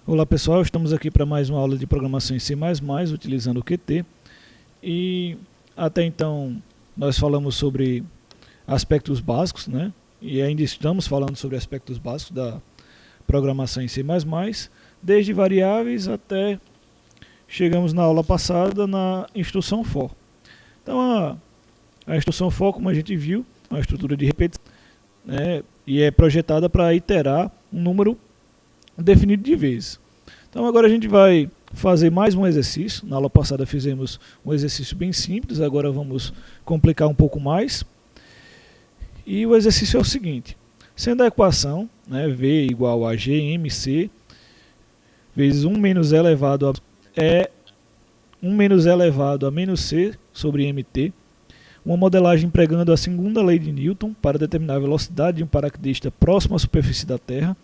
Olá pessoal, estamos aqui para mais uma aula de programação em C++, utilizando o Qt. E até então nós falamos sobre aspectos básicos, né? E ainda estamos falando sobre aspectos básicos da programação em C++, desde variáveis até chegamos na aula passada na instrução for. Então a instrução for, como a gente viu, é uma estrutura de repetição, né? E é projetada para iterar um número definido de vezes. Então agora a gente vai fazer mais um exercício. Na aula passada fizemos um exercício bem simples, agora vamos complicar um pouco mais. E o exercício é o seguinte: sendo a equação, né, V igual a GMC vezes 1 menos E elevado a menos C sobre MT, uma modelagem empregando a segunda lei de Newton para determinar a velocidade de um paraquedista próximo à superfície da Terra,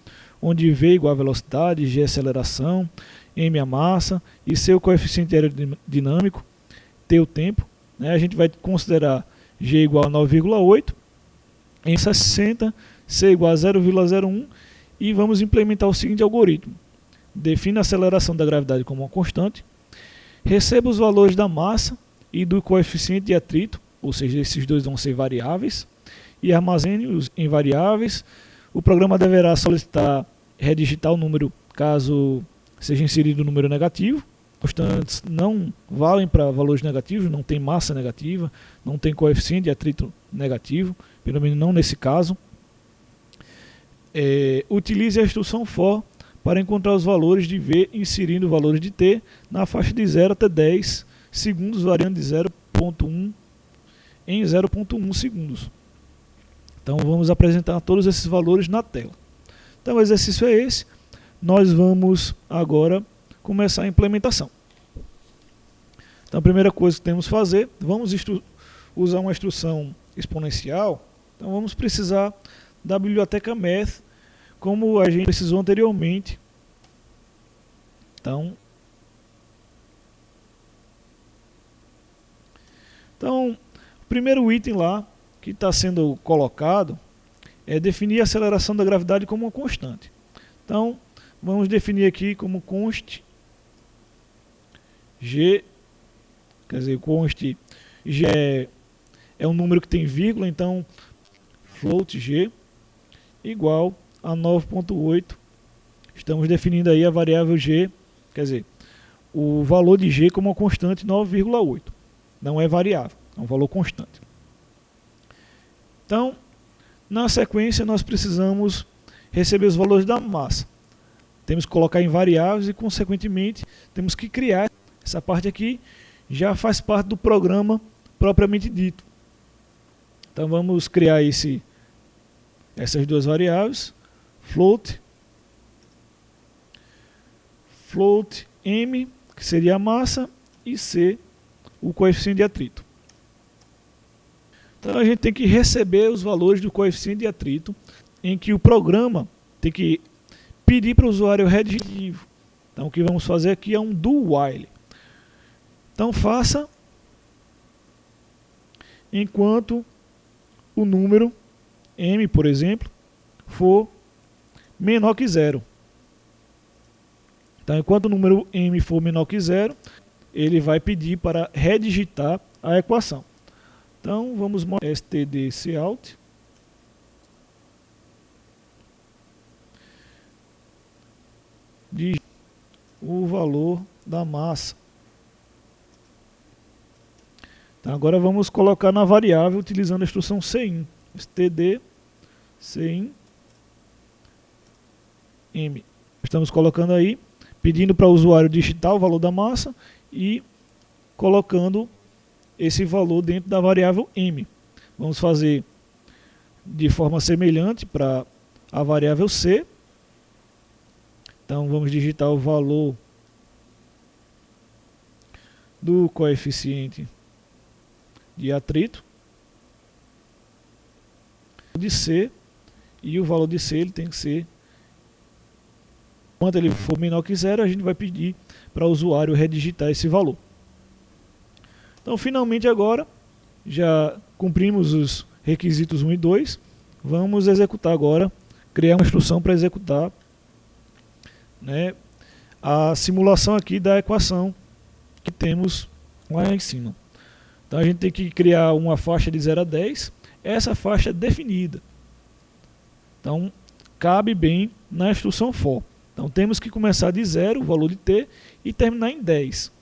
onde V igual a velocidade, G a aceleração, M a massa e C o coeficiente aerodinâmico, T o tempo. A gente vai considerar G igual a 9,8, M 60, C igual a 0,01 e vamos implementar o seguinte algoritmo. Defina a aceleração da gravidade como uma constante, receba os valores da massa e do coeficiente de atrito, ou seja, esses dois vão ser variáveis, e armazene-os em variáveis. O programa deverá solicitar redigitar o número caso seja inserido o número negativo. Constantes não valem para valores negativos, não tem massa negativa, não tem coeficiente de atrito negativo, pelo menos não nesse caso. Utilize a instrução for para encontrar os valores de V inserindo valores de T na faixa de 0 até 10 segundos, variando de 0,1 em 0,1 segundos. Então vamos apresentar todos esses valores na tela. Então o exercício é esse. Nós vamos agora começar a implementação. Então a primeira coisa que temos que fazer, vamos usar uma instrução exponencial. Então vamos precisar da biblioteca math, como a gente precisou anteriormente. Então o primeiro item lá que está sendo colocado é definir a aceleração da gravidade como uma constante. Então, vamos definir aqui como const G, quer dizer, const G é um número que tem vírgula, então float G igual a 9,8. Estamos definindo aí a variável G, quer dizer, o valor de G como uma constante 9,8. Não é variável, é um valor constante. Então, na sequência, nós precisamos receber os valores da massa. Temos que colocar em variáveis e, consequentemente, temos que criar. Essa parte aqui já faz parte do programa propriamente dito. Então, vamos criar essas duas variáveis. Float M, que seria a massa, e C, o coeficiente de atrito. Então a gente tem que receber os valores do coeficiente de atrito, em que o programa tem que pedir para o usuário redigir. Então o que vamos fazer aqui é um do while. Então faça enquanto o número M, por exemplo, for menor que 0. Então enquanto o número M for menor que 0, ele vai pedir para redigitar a equação. Então vamos stdcout de o valor da massa. Então agora vamos colocar na variável utilizando a instrução cin, std cin m. Estamos colocando aí, pedindo para o usuário digitar o valor da massa e colocando esse valor dentro da variável m. Vamos fazer de forma semelhante para a variável c. Então vamos digitar o valor do coeficiente de atrito de c, e o valor de c ele tem que ser, quando ele for menor que 0, a gente vai pedir para o usuário redigitar esse valor. Então, finalmente agora, já cumprimos os requisitos 1 e 2, vamos executar agora, criar uma instrução para executar, né, a simulação aqui da equação que temos lá em cima. Então a gente tem que criar uma faixa de 0 a 10, essa faixa é definida. Então cabe bem na instrução for. Então temos que começar de 0, o valor de t, e terminar em 10.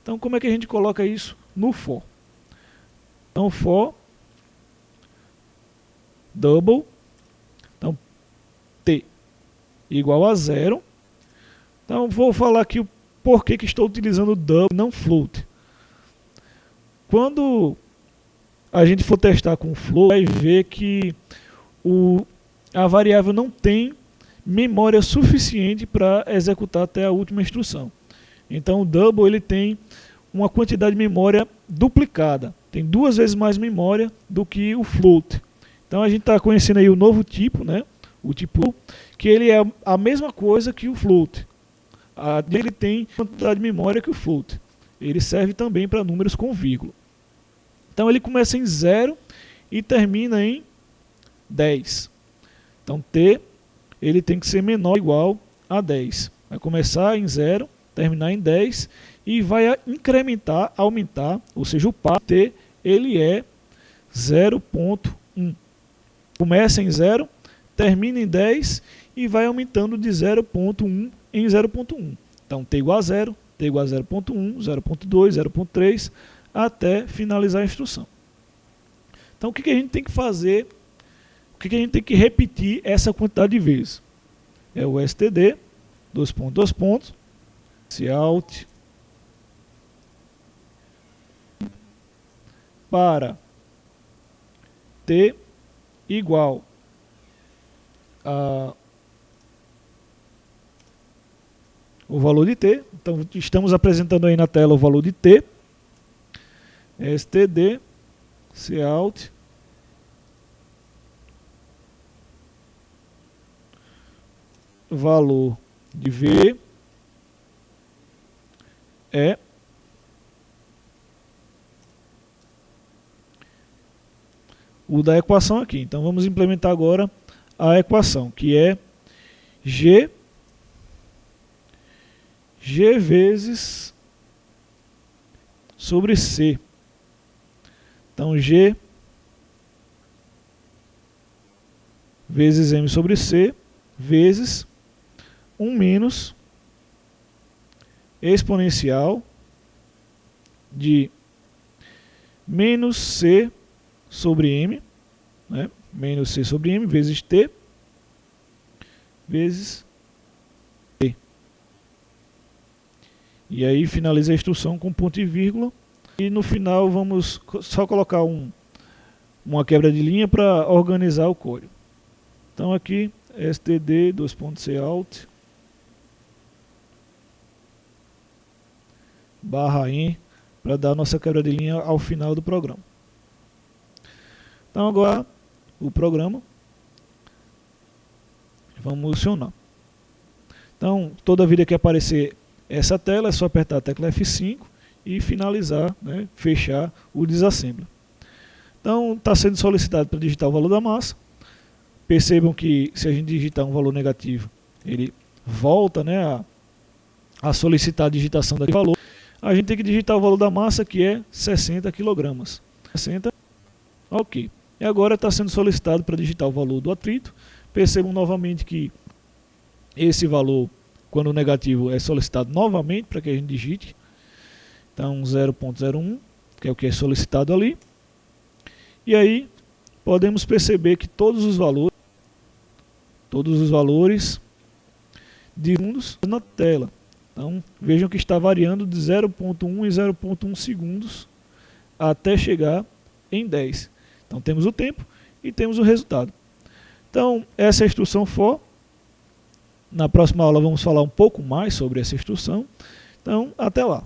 Então como é que a gente coloca isso no for? Então for double, então t igual a 0. Então vou falar aqui o porquê que estou utilizando double, não float. Quando a gente for testar com float, vai ver que a variável não tem memória suficiente para executar até a última instrução. Então o double ele tem uma quantidade de memória duplicada, tem 2 vezes mais memória do que o float. Então a gente está conhecendo aí o novo tipo, né? O tipo que ele é a mesma coisa que o float. Ele tem quantidade de memória que o float. Ele serve também para números com vírgula. Então ele começa em 0 e termina em 10. Então t ele tem que ser menor ou igual a 10. Vai começar em 0, terminar em 10 e vai incrementar, aumentar, ou seja, o par t ele é 0.1. Começa em 0, termina em 10 e vai aumentando de 0.1 em 0.1. Então t igual a 0, t igual a 0.1, 0.2, 0.3, até finalizar a instrução. Então o que a gente tem que fazer? O que a gente tem que repetir essa quantidade de vezes? É o std, cout para t igual a o valor de t. Então estamos apresentando aí na tela o valor de t. Std cout valor de v é o da equação aqui. Então vamos implementar agora a equação, que é g vezes sobre c. Então g vezes m sobre c vezes 1 menos exponencial de menos c sobre m, né? Menos c sobre m vezes t vezes t. E aí finaliza a instrução com ponto e vírgula. E no final vamos só colocar uma quebra de linha para organizar o código. Então aqui std cout barra em para dar a nossa quebra de linha ao final do programa. Então agora o programa vamos funcionar. Então toda vida que aparecer essa tela é só apertar a tecla F5 e finalizar, né, fechar o disassembly. Então está sendo solicitado para digitar o valor da massa. Percebam que se a gente digitar um valor negativo, ele volta, né, a solicitar a digitação daquele valor. A gente tem que digitar o valor da massa, que é 60 kg. 60, ok. E agora está sendo solicitado para digitar o valor do atrito. Percebam novamente que esse valor, quando negativo, é solicitado novamente para que a gente digite. Então 0.01, que é o que é solicitado ali. E aí podemos perceber que todos os valores de segundos na tela. Então vejam que está variando de 0.1 em 0.1 segundos até chegar em 10. Então temos o tempo e temos o resultado. Então essa é a instrução for. Na próxima aula vamos falar um pouco mais sobre essa instrução. Então até lá.